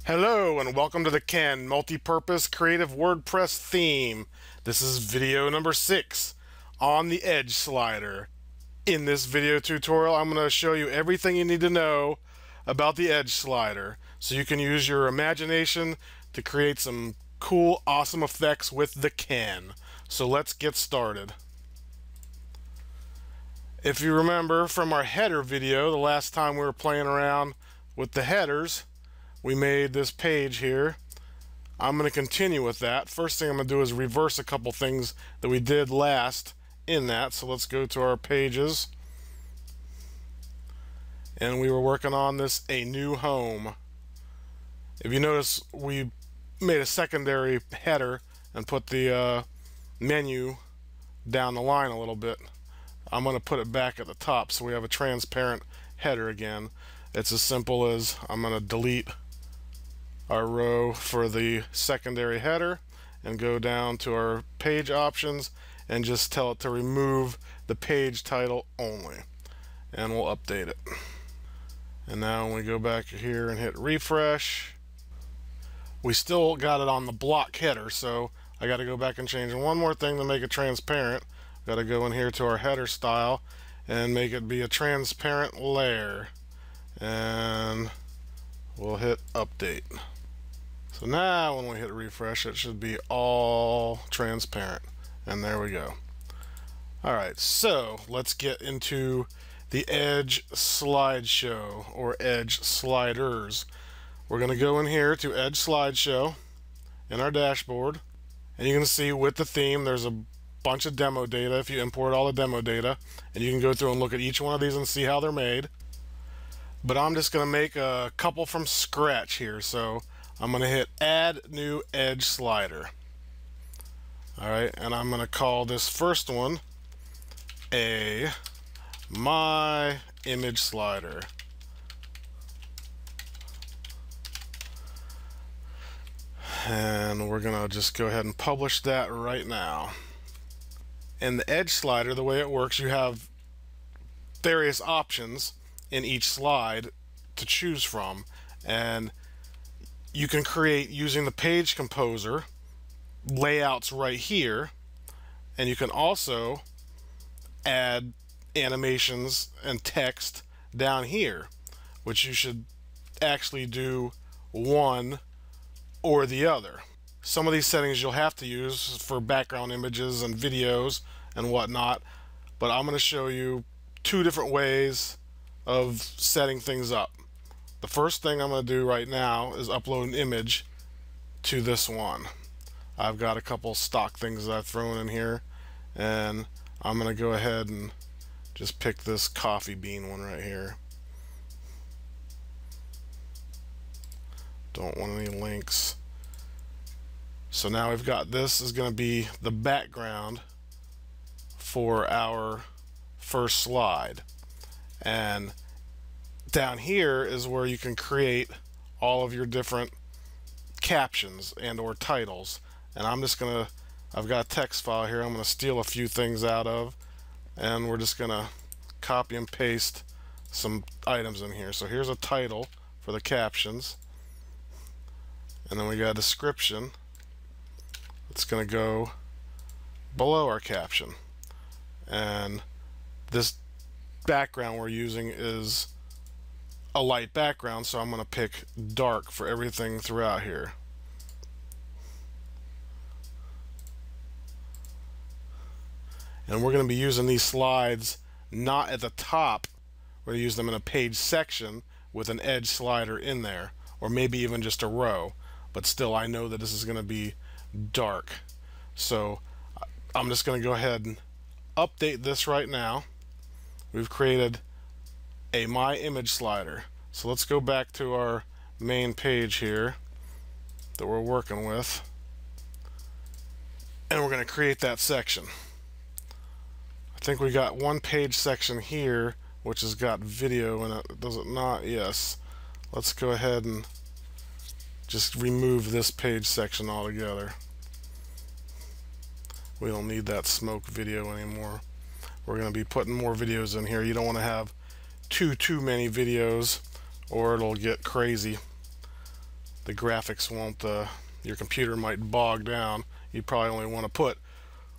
Hello and welcome to the Ken Multi-Purpose Creative WordPress Theme. This is video number 6 on the Edge slider. In this video tutorial, I'm going to show you everything you need to know about the Edge slider so you can use your imagination to create some cool, awesome effects with the Ken. So let's get started. If you remember from our header video, the last time we were playing around with the headers, we made this page here. I'm going to continue with that. First thing I'm going to do is reverse a couple things that we did last in that. So let's go to our pages. And we were working on this A New Home. If you notice, we made a secondary header and put the menu down the line a little bit. I'm going to put it back at the top so we have a transparent header again. It's as simple as I'm going to delete our row for the secondary header and go down to our page options and just tell it to remove the page title only, and we'll update it. And now when we go back here and hit refresh, we still got it on the block header, so I got to go back and change one more thing to make it transparent. Got to go in here to our header style and make it be a transparent layer, and we'll hit update. So now when we hit refresh, it should be all transparent, and there we go. Alright, so let's get into the Edge Slideshow or Edge Sliders. We're going to go in here to Edge Slideshow in our dashboard, and you can see with the theme there's a bunch of demo data if you import all the demo data, and you can go through and look at each one of these and see how they're made. But I'm just going to make a couple from scratch here, so I'm going to hit Add New Edge Slider. Alright, and I'm going to call this first one a My Image Slider. And we're going to just go ahead and publish that right now. In the Edge slider, the way it works, you have various options in each slide to choose from, and you can create, using the page composer, layouts right here, and you can also add animations and text down here, which you should actually do one or the other. Some of these settings you'll have to use for background images and videos and whatnot, but I'm going to show you two different ways of setting things up. The first thing I'm going to do right now is upload an image to this one. I've got a couple stock things that I've thrown in here, and I'm going to go ahead and just pick this coffee bean one right here. Don't want any links. So now we've got, this is going to be the background for our first slide, and down here is where you can create all of your different captions and or titles. And I'm just gonna, I've got a text file here I'm gonna steal a few things out of, and we're just gonna copy and paste some items in here. So here's a title for the captions, and then we got a description that's gonna go below our caption, and this background we're using is a light background, so I'm going to pick dark for everything throughout here. And we're going to be using these slides not at the top. We're going to use them in a page section with an edge slider in there, or maybe even just a row, but still I know that this is going to be dark. So I'm just going to go ahead and update this right now. We've created a My Image Slider. So let's go back to our main page here that we're working with, and we're going to create that section. I think we got one page section here which has got video in it, does it not? Yes. Let's go ahead and just remove this page section altogether. We don't need that smoke video anymore. We're going to be putting more videos in here. You don't want to have too many videos or it'll get crazy. the graphics won't, your computer might bog down. You probably only want to put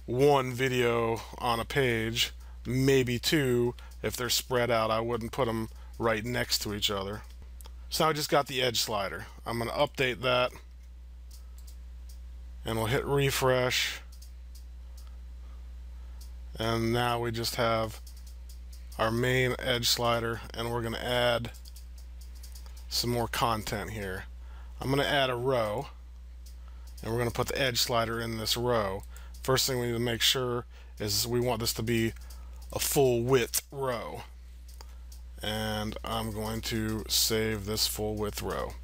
one video on a page, maybe two if they're spread out. I wouldn't put them right next to each other. So now I just got the edge slider. I'm going to update that, and we'll hit refresh, and now we just have our main edge slider, and we're going to add some more content here. I'm going to add a row, and we're going to put the edge slider in this row. First thing we need to make sure is we want this to be a full width row, and I'm going to save this full width row,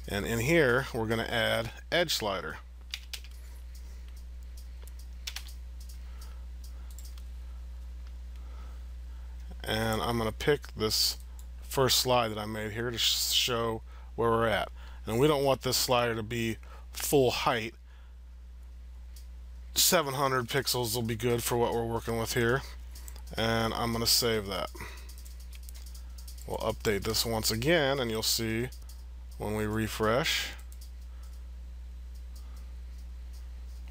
and in here we're going to add edge slider. And I'm going to pick this first slide that I made here to show where we're at. And we don't want this slider to be full height. 700 pixels will be good for what we're working with here. And I'm going to save that. We'll update this once again, and you'll see when we refresh,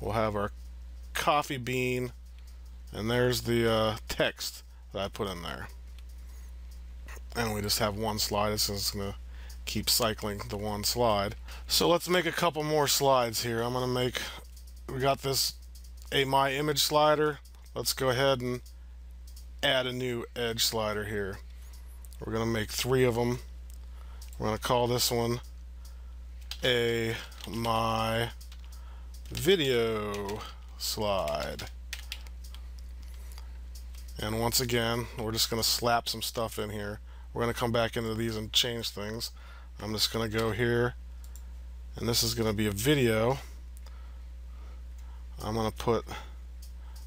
we'll have our coffee bean, and there's the text that I put in there. And we just have one slide. It's just going to keep cycling the one slide. So let's make a couple more slides here. I'm going to make, we got this my image slider. Let's go ahead and add a new edge slider here. We're going to make 3 of them. We're going to call this one my video slide. And once again, we're just going to slap some stuff in here. We're going to come back into these and change things. I'm just going to go here, and this is going to be a video. I'm going to put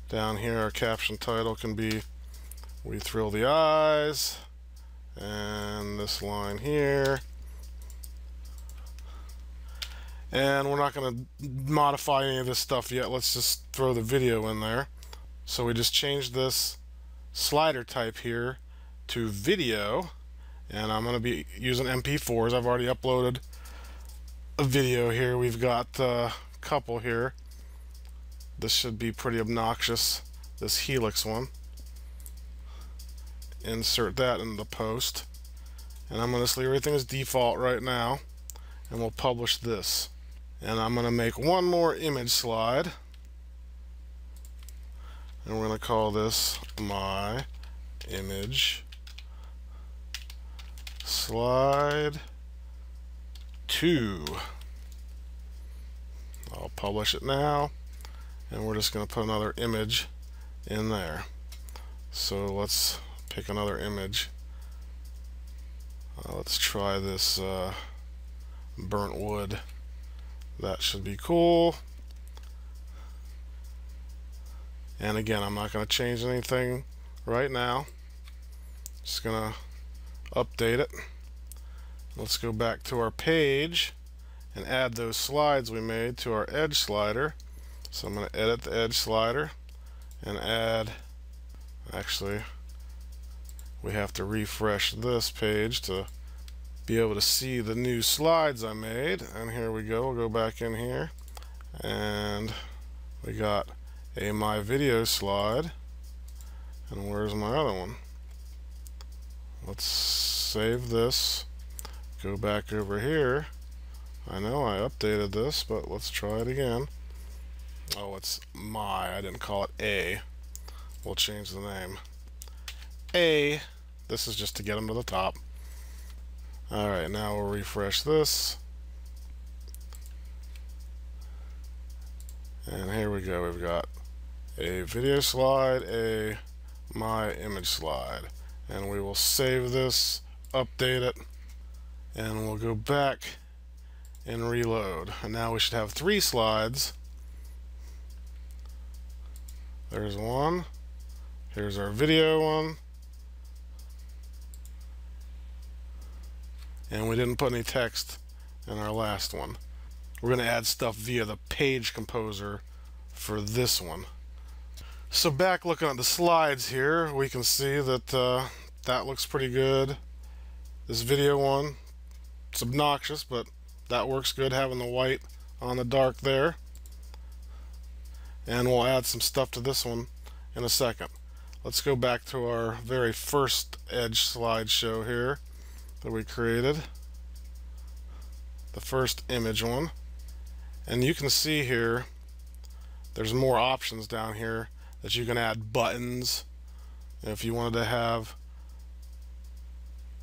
down here, our caption title can be "We Thrill the Eyes," and this line here. And we're not going to modify any of this stuff yet. Let's just throw the video in there. So we just changed this slider type here to video, and I'm going to be using MP4s. I've already uploaded a video here. We've got a couple here. This should be pretty obnoxious, this helix one. Insert that in the post, and I'm going to leave everything as default right now, and we'll publish this. And I'm going to make one more image slide, and we're going to call this my image slide 2. I'll publish it now, and we're just going to put another image in there. So let's pick another image. Let's try this burnt wood. That should be cool. And again, I'm not going to change anything right now. Just going to update it. Let's go back to our page and add those slides we made to our edge slider. So I'm going to edit the edge slider and add, actually, we have to refresh this page to be able to see the new slides I made. And here we go. We'll go back in here, and we got my video slide. And where's my other one? Let's save this, go back over here. I know I updated this, but let's try it again. Oh, it's I didn't call it A. We'll change the name. This is just to get them to the top. Alright, now we'll refresh this. And here we go. We've got a video slide, my image slide. And we will save this, update it, and we'll go back and reload. And now we should have 3 slides. There's one. Here's our video one. And we didn't put any text in our last one. We're going to add stuff via the page composer for this one. So back looking at the slides here, we can see that that looks pretty good. This video one, it's obnoxious, but That works good, having the white on the dark there. And we'll add some stuff to this one in a second. Let's go back to our very first Edge slideshow here that we created. The first image one. And you can see here there's more options down here that you can add buttons. If you wanted to have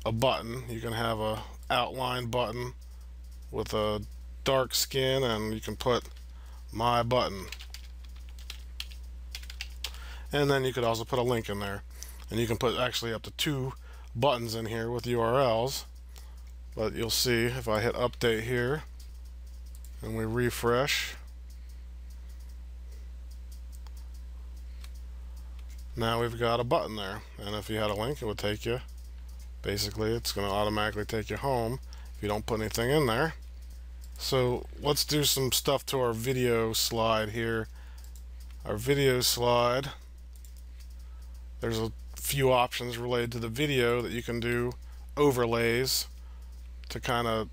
a button, you can have a outline button with a dark skin, and you can put my button. And then you could also put a link in there, and you can put actually up to 2 buttons in here with URLs. But you'll see if I hit update here and we refresh, now we've got a button there, and if you had a link, it would take you, basically it's going to automatically take you home if you don't put anything in there. So let's do some stuff to our video slide here. Our video slide, there's a few options related to the video that you can do overlays to kind of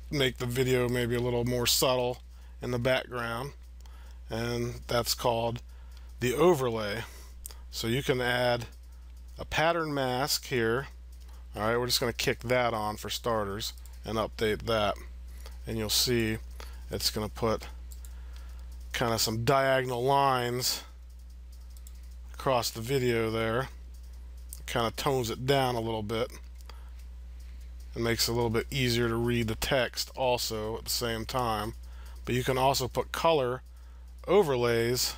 make the video maybe a little more subtle in the background, and that's called the overlay. So you can add a pattern mask here. Alright, we're just going to kick that on for starters and update that, and you'll see it's going to put kind of some diagonal lines across the video there. It kind of tones it down a little bit. It makes it a little bit easier to read the text also at the same time. But you can also put color overlays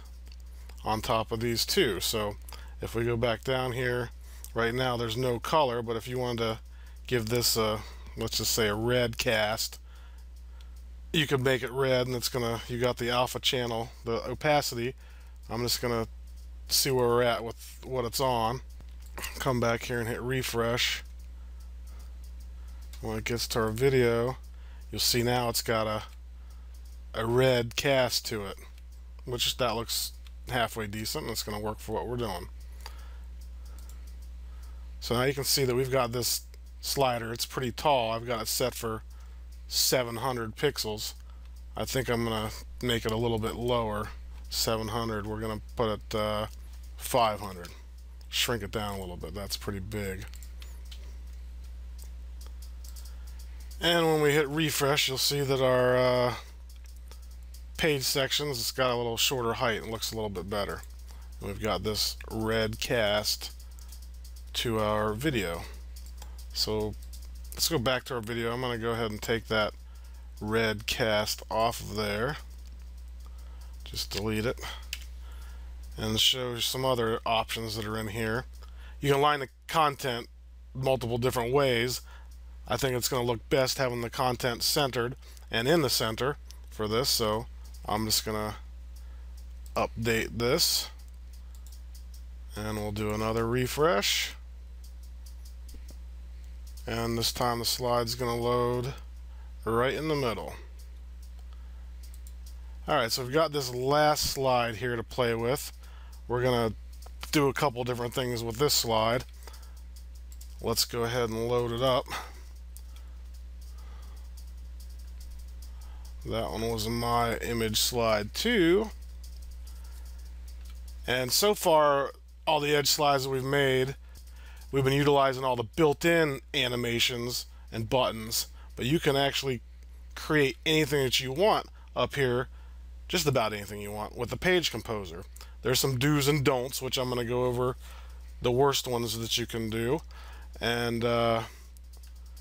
on top of these too. So if we go back down here, right now there's no color, but if you wanted to give this a, let's just say a red cast, you could make it red, and it's gonna, you got the alpha channel, the opacity. I'm just gonna see where we're at with what it's on. Come back here and hit refresh. When it gets to our video, you'll see now it's got a red cast to it, which that looks halfway decent, and it's going to work for what we're doing. So now you can see that we've got this slider. It's pretty tall. I've got it set for 700 pixels. I think I'm going to make it a little bit lower. 700. We're going to put it 500. Shrink it down a little bit. That's pretty big. And when we hit refresh, you'll see that our page sections, it's got a little shorter height and looks a little bit better. And we've got this red cast to our video. So let's go back to our video. I'm going to go ahead and take that red cast off of there. Just delete it. And show some other options that are in here. You can align the content multiple different ways. I think it's going to look best having the content centered and in the center for this, so I'm just going to update this, and we'll do another refresh, and this time the slide's going to load right in the middle. Alright, so we've got this last slide here to play with. We're going to do a couple different things with this slide. Let's go ahead and load it up. That one was my image slide too. And so far, all the edge slides that we've made, we've been utilizing all the built-in animations and buttons, but you can actually create anything that you want up here, just about anything you want, with the page composer. There's some do's and don'ts, which I'm going to go over the worst ones that you can do, and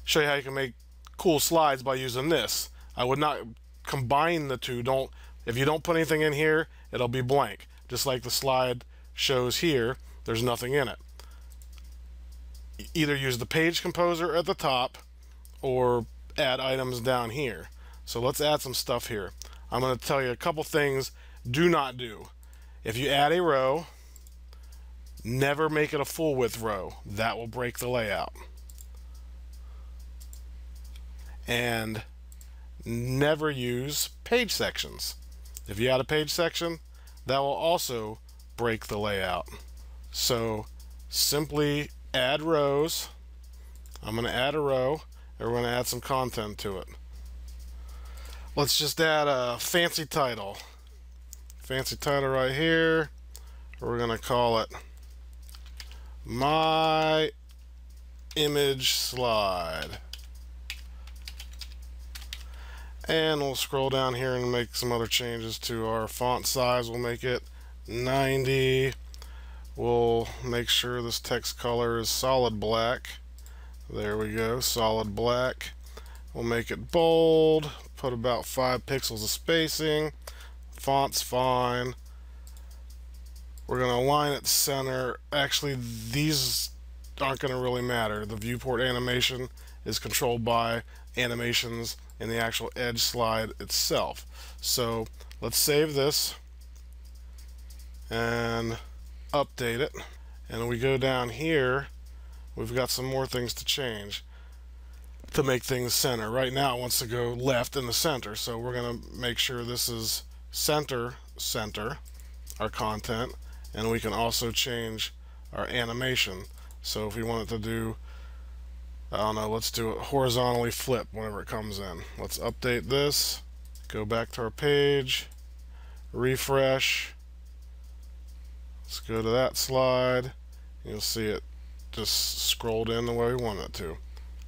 show you how you can make cool slides by using this. I would not combine the two. If you don't put anything in here, it'll be blank. Just like the slide shows here, there's nothing in it. Either use the page composer at the top or add items down here. So let's add some stuff here. I'm going to tell you a couple things do not do. If you add a row, never make it a full width row. That will break the layout. And never use page sections. If you add a page section, that will also break the layout. So simply add rows. I'm going to add a row, and we're going to add some content to it. Let's just add a fancy title. Fancy title right here. We're going to call it My Image Slide. And we'll scroll down here and make some other changes to our font size. We'll make it 90. We'll make sure this text color is solid black. There we go, solid black. We'll make it bold, put about 5 pixels of spacing. Font's fine. We're going to align it center. Actually, these aren't going to really matter. The viewport animation is controlled by animations in the actual Edge slide itself. So let's save this and update it. And we go down here. We've got some more things to change to make things center. Right now it wants to go left in the center, so we're going to make sure this is center, our content, and we can also change our animation. So if we want it to do, I don't know, let's do it horizontally flip whenever it comes in. Let's update this, go back to our page, refresh, let's go to that slide, you'll see it just scrolled in the way we want it to.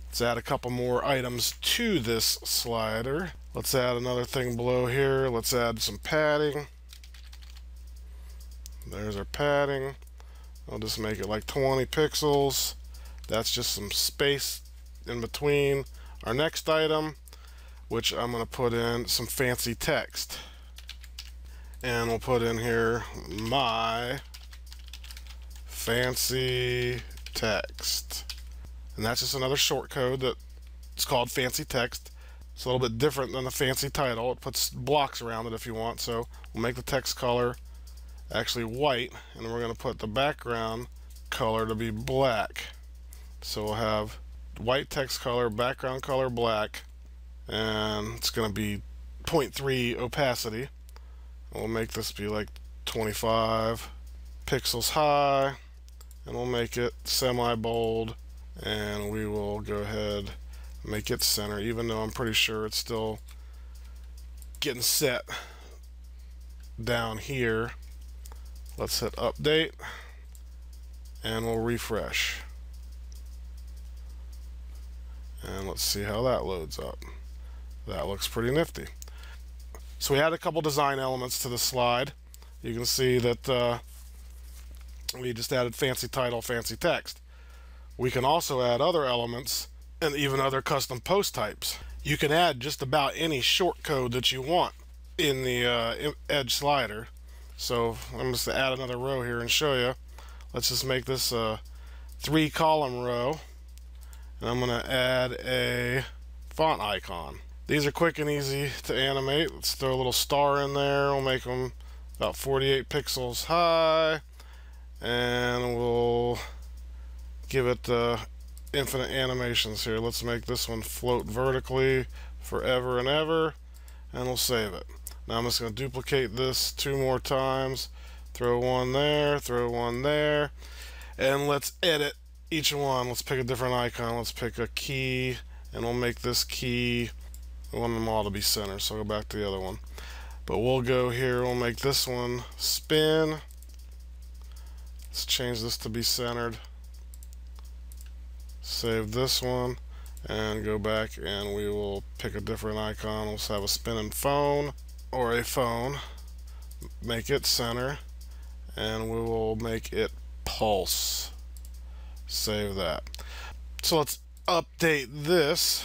Let's add a couple more items to this slider. Let's add another thing below here. Let's add some padding. There's our padding. I'll just make it like 20 pixels. That's just some space in between our next item, which I'm going to put in some fancy text. And we'll put in here my fancy text. And that's just another short code that's called fancy text. It's a little bit different than the fancy title. It puts blocks around it if you want. So we'll make the text color actually white, and we're going to put the background color to be black. So we'll have white text color, background color black, and it's going to be 0.3 opacity. We'll make this be like 25 pixels high, and we'll make it semi-bold, and we will go ahead and make it center, even though I'm pretty sure it's still getting set down here. Let's hit update, and we'll refresh. And let's see how that loads up. That looks pretty nifty. So we add a couple design elements to the slide. You can see that we just added fancy title, fancy text. We can also add other elements and even other custom post types. You can add just about any short code that you want in the Edge slider. So I'm just going to add another row here and show you. Let's just make this a 3-column row. And I'm going to add a font icon. These are quick and easy to animate. Let's throw a little star in there. We'll make them about 48 pixels high. And we'll give it infinite animations here. Let's make this one float vertically forever and ever. And we'll save it. Now I'm just going to duplicate this 2 more times. Throw one there, throw one there. And let's edit each one. Let's pick a different icon. Let's pick a key, and we'll make this key, we want them all to be center, so I'll go back to the other one. But we'll go here, we'll make this one spin. Let's change this to be centered. Save this one, and go back, and we will pick a different icon. Let's have a spinning phone, or a phone. Make it center, and we will make it pulse. Save that. So let's update this,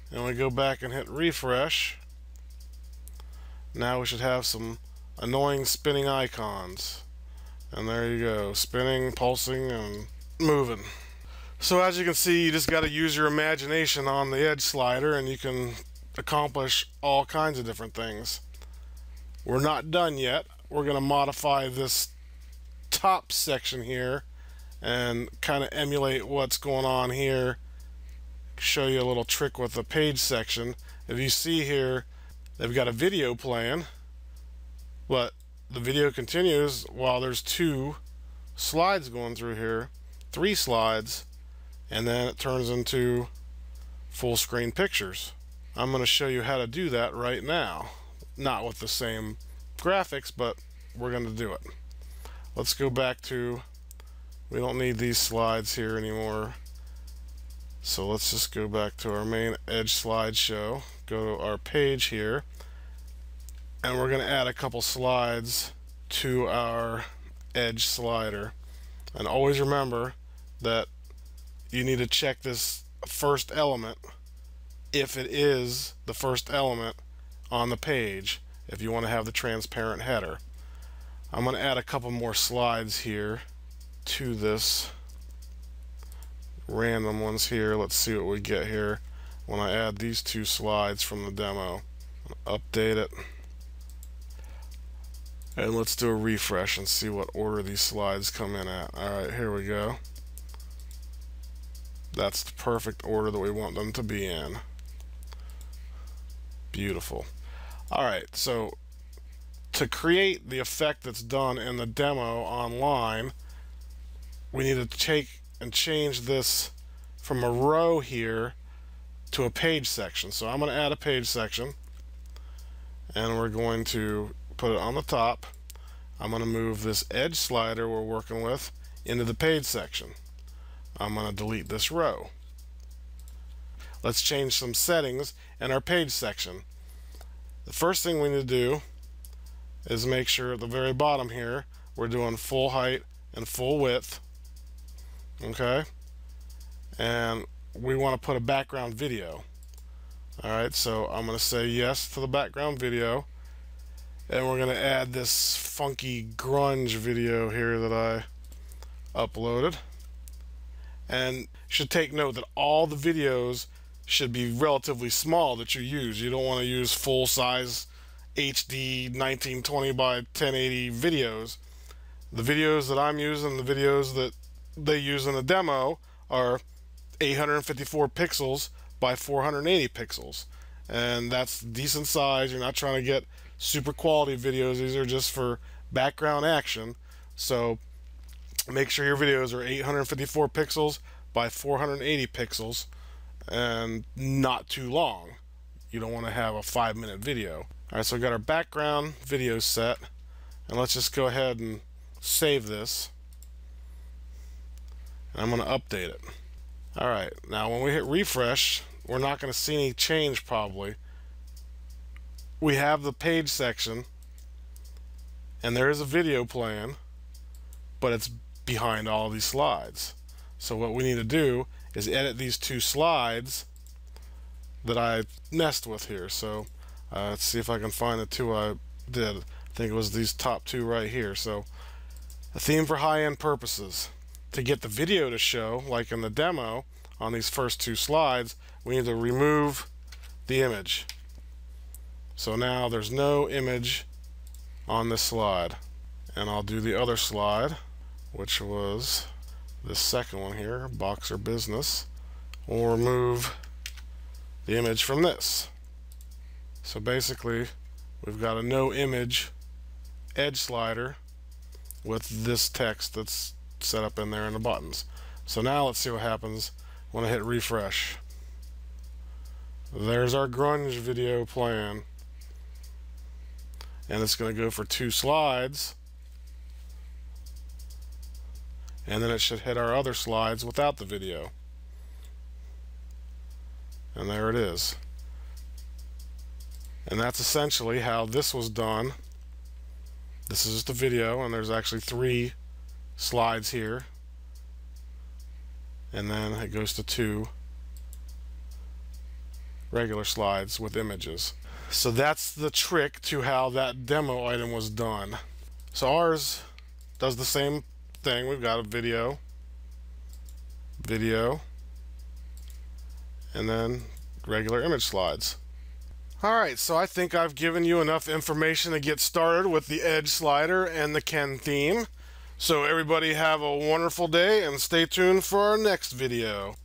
and we go back and hit refresh. Now we should have some annoying spinning icons, and there you go, spinning, pulsing, and moving. So as you can see, you just got to use your imagination on the Edge slider, and you can accomplish all kinds of different things. We're not done yet. We're going to modify this top section here and kind of emulate what's going on here. Show you a little trick with the page section. If you see here, they've got a video playing, but the video continues while there's 2 slides going through here, 3 slides, and then it turns into full screen pictures. I'm going to show you how to do that right now. Not with the same graphics, but we're going to do it. Let's go back to, we don't need these slides here anymore. So let's just go back to our main Edge Slideshow, go to our page here, and we're going to add a couple slides to our Edge slider. And always remember that you need to check this first element if it is the first element on the page, if you want to have the transparent header. I'm going to add a couple more slides here to this. Random ones here. Let's see what we get here when I add these two slides from the demo. Update it. And let's do a refresh and see what order these slides come in at. Alright, here we go. That's the perfect order that we want them to be in. Beautiful. Alright, so to create the effect that's done in the demo online, we need to take and change this from a row here to a page section. So I'm going to add a page section, and we're going to put it on the top. I'm going to move this edge slider we're working with into the page section. I'm going to delete this row. Let's change some settings in our page section. The first thing we need to do is make sure at the very bottom here we're doing full height and full width. Okay, and we want to put a background video. Alright, so I'm going to say yes to the background video, and we're going to add this funky grunge video here that I uploaded. And you should take note that all the videos should be relatively small that you use. You don't want to use full size HD 1920 by 1080 videos. The videos that I'm using, the videos that they use in the demo, are 854 pixels by 480 pixels, and that's decent size. You're not trying to get super quality videos. These are just for background action. So make sure your videos are 854 pixels by 480 pixels and not too long. You don't want to have a 5-minute video. Alright, so we got our background video set, and let's just go ahead and save this. And I'm going to update it. Alright, now when we hit refresh, we're not going to see any change probably. We have the page section, and there is a video playing, but it's behind all these slides. So what we need to do is edit these two slides that I messed with here. So let's see if I can find the two I did. I think it was these top two right here. So a theme for high-end purposes. To get the video to show, like in the demo, on these first two slides, we need to remove the image. So now there's no image on this slide. And I'll do the other slide, which was this second one here, Boxer Business. We'll remove the image from this. So basically, we've got a no image edge slider with this text that's set up in there in the buttons. So now let's see what happens when I hit refresh. There's our grunge video playing, and it's going to go for 2 slides, and then it should hit our other slides without the video, and there it is. And that's essentially how this was done. This is just a video, and there's actually 3 slides here, and then it goes to 2 regular slides with images. So that's the trick to how that demo item was done. So ours does the same thing. We've got a video, and then regular image slides. Alright, so I think I've given you enough information to get started with the Edge slider and the Ken theme. So everybody have a wonderful day, and stay tuned for our next video.